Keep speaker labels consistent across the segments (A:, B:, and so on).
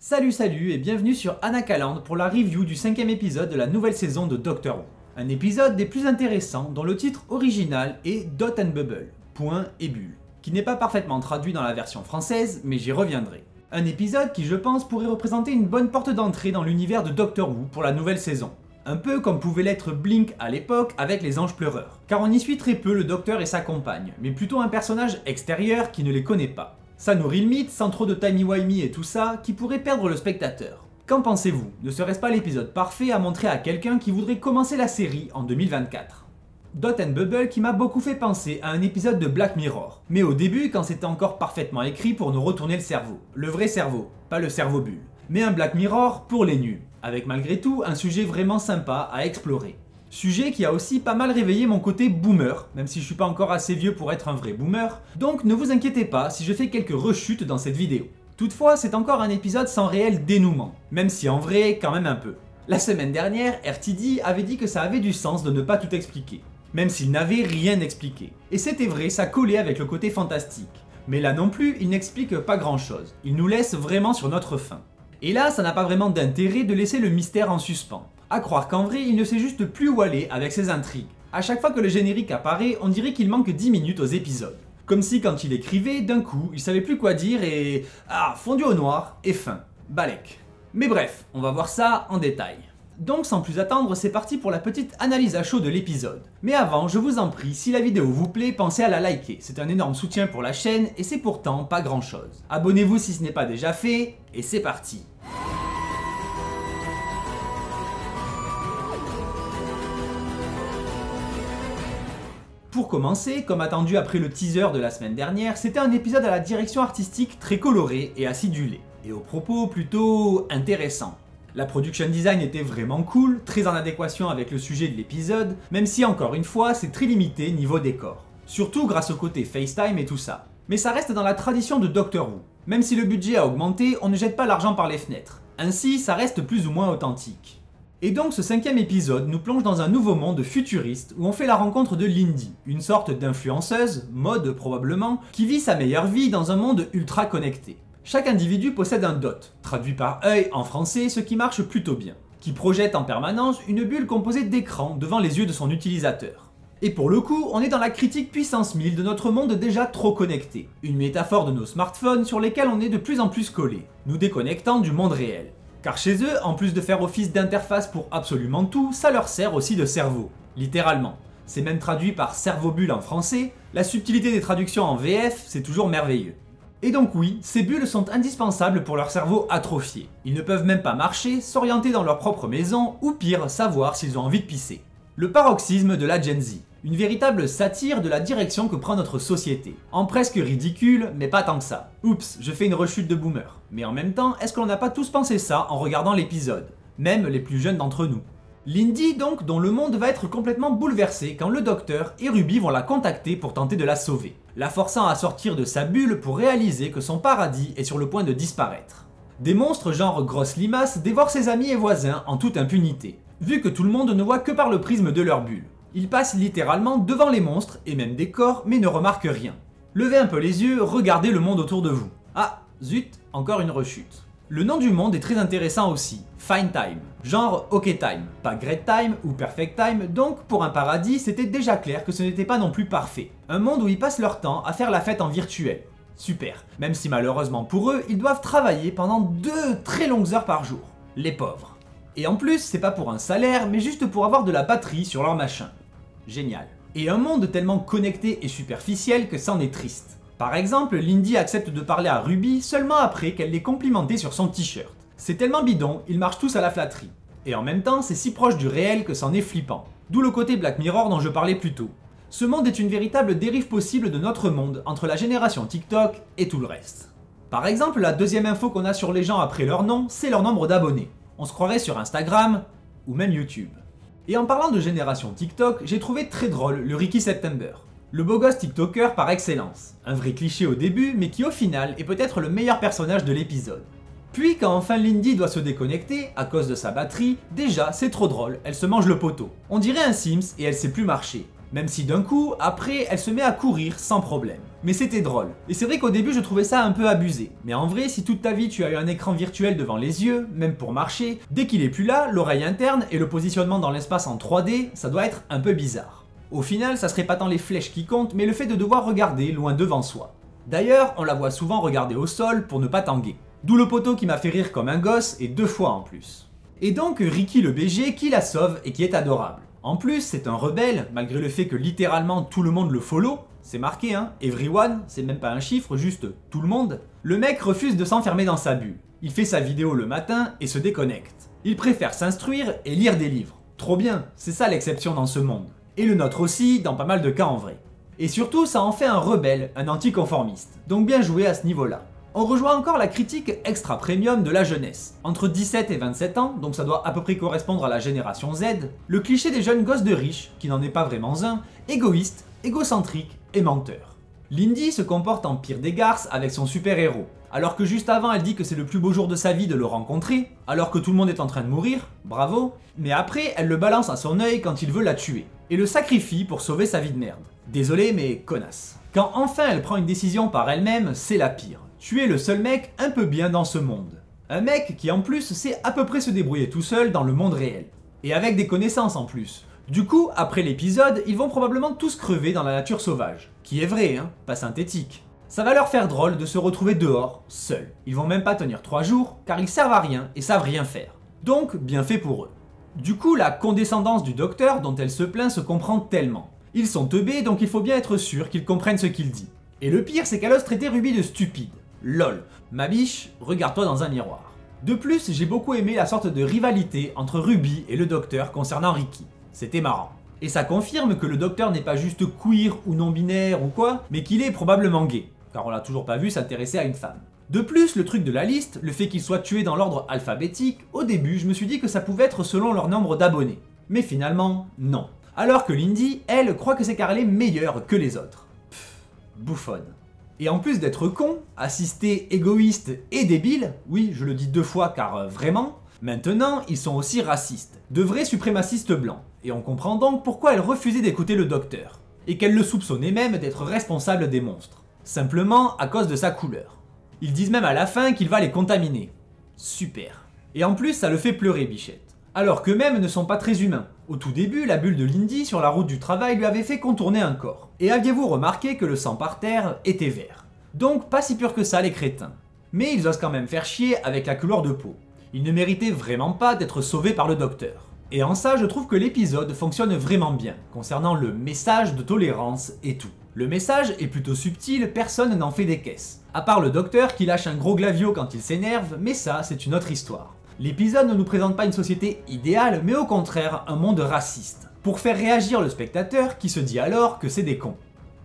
A: Salut et bienvenue sur Anacaland pour la review du 5ème épisode de la nouvelle saison de Doctor Who. Un épisode des plus intéressants dont le titre original est Dot and Bubble, point et bulle, qui n'est pas parfaitement traduit dans la version française, mais j'y reviendrai. Un épisode qui je pense pourrait représenter une bonne porte d'entrée dans l'univers de Doctor Who pour la nouvelle saison. Un peu comme pouvait l'être Blink à l'époque avec les Anges Pleureurs, car on y suit très peu le Docteur et sa compagne, mais plutôt un personnage extérieur qui ne les connaît pas. Ça nourrit le mythe sans trop de timey-wimey et tout ça, qui pourrait perdre le spectateur. Qu'en pensez-vous? Ne serait-ce pas l'épisode parfait à montrer à quelqu'un qui voudrait commencer la série en 2024? Dot and Bubble qui m'a beaucoup fait penser à un épisode de Black Mirror, mais au début quand c'était encore parfaitement écrit pour nous retourner le cerveau. Le vrai cerveau, pas le cerveau bulle. Mais un Black Mirror pour les nuls, avec malgré tout un sujet vraiment sympa à explorer. Sujet qui a aussi pas mal réveillé mon côté boomer, même si je suis pas encore assez vieux pour être un vrai boomer, donc ne vous inquiétez pas si je fais quelques rechutes dans cette vidéo. Toutefois, c'est encore un épisode sans réel dénouement, même si en vrai, quand même un peu. La semaine dernière, RTD avait dit que ça avait du sens de ne pas tout expliquer, même s'il n'avait rien expliqué. Et c'était vrai, ça collait avec le côté fantastique. Mais là non plus, il n'explique pas grand chose, il nous laisse vraiment sur notre faim. Et là, ça n'a pas vraiment d'intérêt de laisser le mystère en suspens. À croire qu'en vrai, il ne sait juste plus où aller avec ses intrigues. À chaque fois que le générique apparaît, on dirait qu'il manque 10 minutes aux épisodes. Comme si quand il écrivait, d'un coup, il savait plus quoi dire et... Ah, fondu au noir et fin. Balek. Mais bref, on va voir ça en détail. Donc sans plus attendre, c'est parti pour la petite analyse à chaud de l'épisode. Mais avant, je vous en prie, si la vidéo vous plaît, pensez à la liker. C'est un énorme soutien pour la chaîne et c'est pourtant pas grand chose. Abonnez-vous si ce n'est pas déjà fait, et c'est parti. Pour commencer, comme attendu après le teaser de la semaine dernière, c'était un épisode à la direction artistique très colorée et acidulée, et aux propos plutôt intéressants. La production design était vraiment cool, très en adéquation avec le sujet de l'épisode, même si encore une fois c'est très limité niveau décor. Surtout grâce au côté FaceTime et tout ça. Mais ça reste dans la tradition de Doctor Who. Même si le budget a augmenté, on ne jette pas l'argent par les fenêtres. Ainsi, ça reste plus ou moins authentique. Et donc ce 5ème épisode nous plonge dans un nouveau monde futuriste où on fait la rencontre de Lindy, une sorte d'influenceuse, mode probablement, qui vit sa meilleure vie dans un monde ultra connecté. Chaque individu possède un dot, traduit par œil en français, ce qui marche plutôt bien, qui projette en permanence une bulle composée d'écrans devant les yeux de son utilisateur. Et pour le coup, on est dans la critique puissance 1000 de notre monde déjà trop connecté, une métaphore de nos smartphones sur lesquels on est de plus en plus collés, nous déconnectant du monde réel. Car chez eux, en plus de faire office d'interface pour absolument tout, ça leur sert aussi de cerveau, littéralement. C'est même traduit par cerveau-bulle en français, la subtilité des traductions en VF, c'est toujours merveilleux. Et donc oui, ces bulles sont indispensables pour leur cerveau atrophié. Ils ne peuvent même pas marcher, s'orienter dans leur propre maison, ou pire, savoir s'ils ont envie de pisser. Le paroxysme de la Gen Z. Une véritable satire de la direction que prend notre société. En presque ridicule, mais pas tant que ça. Oups, je fais une rechute de boomer. Mais en même temps, est-ce qu'on n'a pas tous pensé ça en regardant l'épisode? Même les plus jeunes d'entre nous. Lindy donc, dont le monde va être complètement bouleversé quand le docteur et Ruby vont la contacter pour tenter de la sauver, la forçant à sortir de sa bulle pour réaliser que son paradis est sur le point de disparaître. Des monstres genre grosse limace dévorent ses amis et voisins en toute impunité, vu que tout le monde ne voit que par le prisme de leur bulle. Ils passent littéralement devant les monstres et même des corps mais ne remarquent rien. Levez un peu les yeux, regardez le monde autour de vous. Ah, zut, encore une rechute. Le nom du monde est très intéressant aussi, Fine Time, genre OK Time, pas Great Time ou Perfect Time, donc pour un paradis c'était déjà clair que ce n'était pas non plus parfait. Un monde où ils passent leur temps à faire la fête en virtuel. Super, même si malheureusement pour eux, ils doivent travailler pendant 2 très longues heures par jour. Les pauvres. Et en plus, c'est pas pour un salaire, mais juste pour avoir de la batterie sur leur machin. Génial. Et un monde tellement connecté et superficiel que c'en est triste. Par exemple, Lindy accepte de parler à Ruby seulement après qu'elle l'ait complimenté sur son t-shirt. C'est tellement bidon, ils marchent tous à la flatterie. Et en même temps, c'est si proche du réel que c'en est flippant. D'où le côté Black Mirror dont je parlais plus tôt. Ce monde est une véritable dérive possible de notre monde entre la génération TikTok et tout le reste. Par exemple, la deuxième info qu'on a sur les gens après leur nom, c'est leur nombre d'abonnés. On se croirait sur Instagram ou même YouTube. Et en parlant de génération TikTok, j'ai trouvé très drôle le Ricky September. Le beau gosse TikToker par excellence. Un vrai cliché au début, mais qui au final est peut-être le meilleur personnage de l'épisode. Puis quand enfin Lindy doit se déconnecter, à cause de sa batterie, déjà c'est trop drôle, elle se mange le poteau. On dirait un Sims et elle sait plus marcher. Même si d'un coup, après, elle se met à courir sans problème. Mais c'était drôle. Et c'est vrai qu'au début je trouvais ça un peu abusé. Mais en vrai, si toute ta vie tu as eu un écran virtuel devant les yeux, même pour marcher, dès qu'il est plus là, l'oreille interne et le positionnement dans l'espace en 3D, ça doit être un peu bizarre. Au final, ça serait pas tant les flèches qui comptent, mais le fait de devoir regarder loin devant soi. D'ailleurs, on la voit souvent regarder au sol pour ne pas tanguer. D'où le poteau qui m'a fait rire comme un gosse, et 2 fois en plus. Et donc Ricky le BG qui la sauve et qui est adorable. En plus, c'est un rebelle, malgré le fait que littéralement tout le monde le follow. C'est marqué hein, everyone, c'est même pas un chiffre, juste tout le monde. Le mec refuse de s'enfermer dans sa bulle. Il fait sa vidéo le matin et se déconnecte. Il préfère s'instruire et lire des livres. Trop bien, c'est ça l'exception dans ce monde. Et le nôtre aussi, dans pas mal de cas en vrai. Et surtout, ça en fait un rebelle, un anticonformiste. Donc bien joué à ce niveau-là. On rejoint encore la critique extra premium de la jeunesse. Entre 17 et 27 ans, donc ça doit à peu près correspondre à la génération Z, le cliché des jeunes gosses de riches, qui n'en est pas vraiment un, égoïste, égocentrique et menteur. Lindy se comporte en pire des garces avec son super-héros. Alors que juste avant elle dit que c'est le plus beau jour de sa vie de le rencontrer, alors que tout le monde est en train de mourir, bravo, mais après elle le balance à son œil quand il veut la tuer, et le sacrifie pour sauver sa vie de merde. Désolé mais connasse. Quand enfin elle prend une décision par elle-même, c'est la pire. Tuer le seul mec un peu bien dans ce monde. Un mec qui en plus sait à peu près se débrouiller tout seul dans le monde réel. Et avec des connaissances en plus. Du coup, après l'épisode, ils vont probablement tous crever dans la nature sauvage. Qui est vrai, hein, pas synthétique. Ça va leur faire drôle de se retrouver dehors, seuls. Ils vont même pas tenir 3 jours, car ils servent à rien et savent rien faire. Donc, bien fait pour eux. Du coup, la condescendance du docteur dont elle se plaint se comprend tellement. Ils sont teubés, donc il faut bien être sûr qu'ils comprennent ce qu'il dit. Et le pire, c'est qu'elle ose traiter Ruby de stupide. LOL, ma biche, regarde-toi dans un miroir. De plus, j'ai beaucoup aimé la sorte de rivalité entre Ruby et le docteur concernant Ricky. C'était marrant. Et ça confirme que le docteur n'est pas juste queer ou non-binaire ou quoi, mais qu'il est probablement gay, car on l'a toujours pas vu s'intéresser à une femme. De plus, le truc de la liste, le fait qu'ils soient tués dans l'ordre alphabétique, au début je me suis dit que ça pouvait être selon leur nombre d'abonnés. Mais finalement, non. Alors que Lindy, elle, croit que c'est car elle est meilleure que les autres. Pfff, bouffonne. Et en plus d'être con, assisté, égoïste et débile, oui je le dis 2 fois car vraiment, maintenant ils sont aussi racistes, de vrais suprémacistes blancs. Et on comprend donc pourquoi elle refusait d'écouter le docteur. Et qu'elle le soupçonnait même d'être responsable des monstres. Simplement à cause de sa couleur. Ils disent même à la fin qu'il va les contaminer. Super. Et en plus ça le fait pleurer Bichette. Alors qu'eux-mêmes ne sont pas très humains. Au tout début, la bulle de Lindy sur la route du travail lui avait fait contourner un corps. Et aviez-vous remarqué que le sang par terre était vert? Donc pas si pur que ça les crétins. Mais ils osent quand même faire chier avec la couleur de peau. Ils ne méritaient vraiment pas d'être sauvés par le docteur. Et en ça, je trouve que l'épisode fonctionne vraiment bien, concernant le message de tolérance et tout. Le message est plutôt subtil, personne n'en fait des caisses. À part le docteur qui lâche un gros glavio quand il s'énerve, mais ça, c'est une autre histoire. L'épisode ne nous présente pas une société idéale, mais au contraire, un monde raciste. Pour faire réagir le spectateur qui se dit alors que c'est des cons.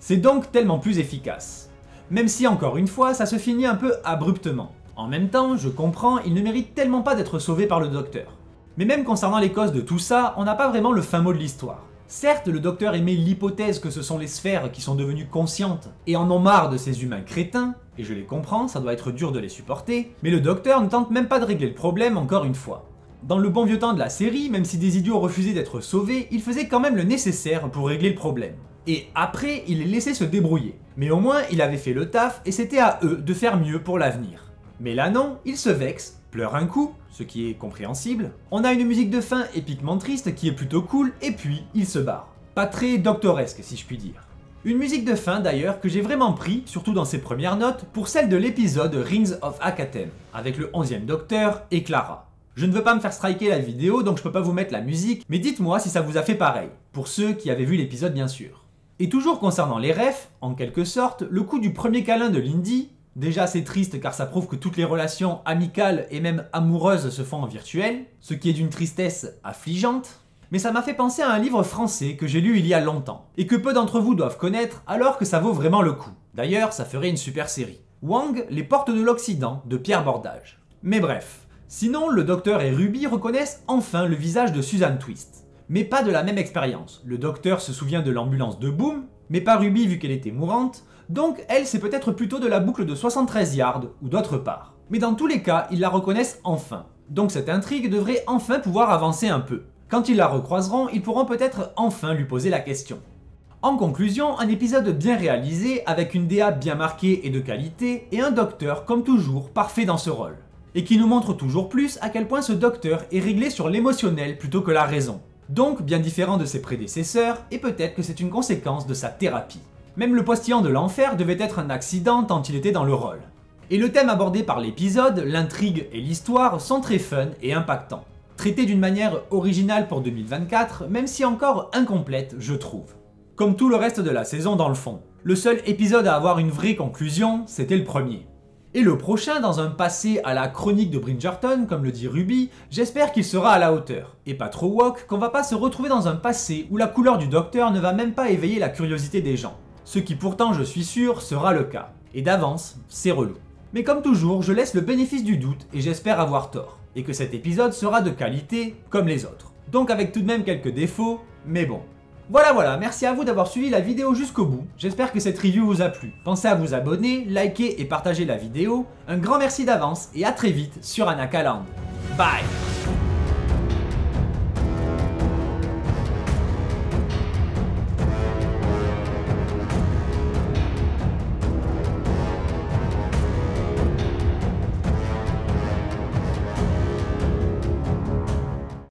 A: C'est donc tellement plus efficace. Même si encore une fois, ça se finit un peu abruptement. En même temps, je comprends, il ne mérite tellement pas d'être sauvé par le docteur. Mais même concernant les causes de tout ça, on n'a pas vraiment le fin mot de l'histoire. Certes, le docteur émet l'hypothèse que ce sont les sphères qui sont devenues conscientes et en ont marre de ces humains crétins, et je les comprends, ça doit être dur de les supporter, mais le docteur ne tente même pas de régler le problème encore une fois. Dans le bon vieux temps de la série, même si des idiots refusaient d'être sauvés, il faisait quand même le nécessaire pour régler le problème. Et après, il les laissait se débrouiller. Mais au moins, il avait fait le taf et c'était à eux de faire mieux pour l'avenir. Mais là non, il se vexe, pleure un coup, ce qui est compréhensible. On a une musique de fin épiquement triste qui est plutôt cool, et puis il se barre. Pas très doctoresque si je puis dire. Une musique de fin d'ailleurs que j'ai vraiment pris, surtout dans ses premières notes, pour celle de l'épisode Rings of Akatem, avec le 11e docteur et Clara. Je ne veux pas me faire striker la vidéo, donc je peux pas vous mettre la musique, mais dites-moi si ça vous a fait pareil, pour ceux qui avaient vu l'épisode bien sûr. Et toujours concernant les refs, en quelque sorte, le coup du premier câlin de Lindy, déjà c'est triste car ça prouve que toutes les relations amicales et même amoureuses se font en virtuel, ce qui est d'une tristesse affligeante, mais ça m'a fait penser à un livre français que j'ai lu il y a longtemps, et que peu d'entre vous doivent connaître alors que ça vaut vraiment le coup. D'ailleurs, ça ferait une super série. Wang, Les Portes de l'Occident, de Pierre Bordage. Mais bref. Sinon, le docteur et Ruby reconnaissent enfin le visage de Susan Twist. Mais pas de la même expérience. Le docteur se souvient de l'ambulance de Boom, mais pas Ruby vu qu'elle était mourante, donc elle c'est peut-être plutôt de la boucle de 73 yards ou d'autre part. Mais dans tous les cas, ils la reconnaissent enfin. Donc cette intrigue devrait enfin pouvoir avancer un peu. Quand ils la recroiseront, ils pourront peut-être enfin lui poser la question. En conclusion, un épisode bien réalisé, avec une DA bien marquée et de qualité, et un docteur, comme toujours, parfait dans ce rôle. Et qui nous montre toujours plus à quel point ce docteur est réglé sur l'émotionnel plutôt que la raison. Donc bien différent de ses prédécesseurs, et peut-être que c'est une conséquence de sa thérapie. Même le postillon de l'enfer devait être un accident tant il était dans le rôle. Et le thème abordé par l'épisode, l'intrigue et l'histoire sont très fun et impactants. Traités d'une manière originale pour 2024, même si encore incomplète, je trouve. Comme tout le reste de la saison dans le fond. Le seul épisode à avoir une vraie conclusion, c'était le premier. Et le prochain, dans un passé à la chronique de Bridgerton, comme le dit Ruby, j'espère qu'il sera à la hauteur. Et pas trop woke, qu'on va pas se retrouver dans un passé où la couleur du docteur ne va même pas éveiller la curiosité des gens. Ce qui pourtant, je suis sûr, sera le cas. Et d'avance, c'est relou. Mais comme toujours, je laisse le bénéfice du doute et j'espère avoir tort. Et que cet épisode sera de qualité, comme les autres. Donc avec tout de même quelques défauts, mais bon. Voilà, merci à vous d'avoir suivi la vidéo jusqu'au bout, j'espère que cette review vous a plu. Pensez à vous abonner, liker et partager la vidéo, un grand merci d'avance et à très vite sur Anakaland. Bye.